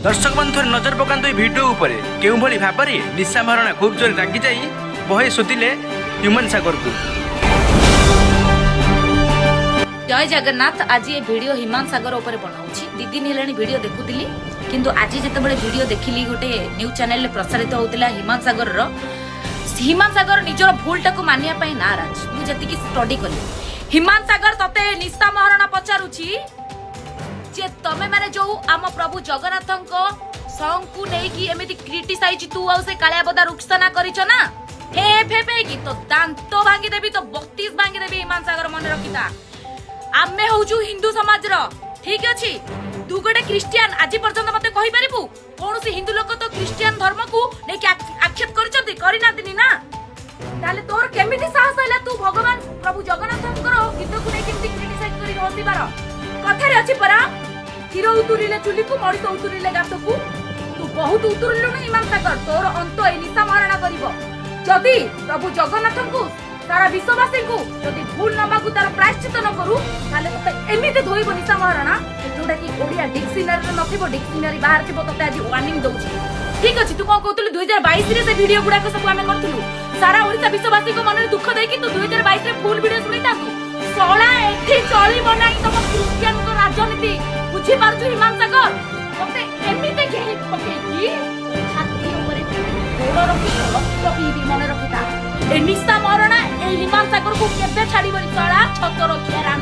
दर्शक बंधु नजर पकांतु भिडियो उपरे केउ भली भाबरे निशा महाराणा खूब जोर रागी जाई बहे सुतिले ह्यूमन सागर को। जय जगन्नाथ। आज ये वीडियो हिमान सागर ऊपर बनाऊची दी दिन हेलानी वीडियो देखुतिली किंतु आज जेतेबेले वीडियो देखिली गोटे न्यूज चैनल रे प्रसारित होउतिला हिमान सागर निजर भूलटा को मानिया पई नाराज। मु जति की स्टडी कली हिमान सागर तते निशा महाराणा पचारुची जे तमे माने जो आम प्रभु जगन्नाथंको सॉन्ग को नेकी एमिति क्रिटिसाइज तू आ से कालिया बदा रुक्षना करिछ ना हे फेफे की तो दांत भांगी देबी तो 32 भांगी देबी। हिमान सागर मन रखिता आमे होजु हिंदू समाज रो ठीक अछि। तू गोटे क्रिश्चियन आज पर्यंत मते कहि परिबु कोन से हिंदू लोक तो क्रिश्चियन धर्म को नेकी आक्षेप करछथि करिना दिनी ना ताले तोर केमिति साहस हैला तू भगवान प्रभु जगन्नाथंकर गीत को नेकी केमिति क्रिटिसाइज करि होतिबार कथा रे अछि परा हिरो उतुरिले चुली को मरिस उतुरिले गात को तू बहुत उतुरिलु न हिमान सागर तोर अंत ए निशा महाराणा करिवो जदी प्रभु जगन्नाथंकु तारा विश्ववासी को जदी भूल नबाकू तार प्रायश्चित न करू ताले तते एमिते धोइबो निशा महाराणा जोटा की ओडिया डिक्शनरी रे नथिबो डिक्शनरी बाहर थिबो तते आज वार्निंग दउची ठीक अछि। तू कोन कहतलु 2022 रे से वीडियो गुडा को सब हमें करथलु सारा ओडिसा विश्ववासी को मन दुख देई कि तू 2022 रे फुल वीडियो सुनिता तू सोळा एठी चली बनाई तम क्रिश्चियन को राजनीति बुझी पारछु हिमान सागर तते एमिते केहि पके की छाती ऊपर गोड़ रखी रक्त पीबी मन रखिता ए निशा महाराणा ए हिमान सागर को केबे छाड़ीबनी सोळा छतर रखिया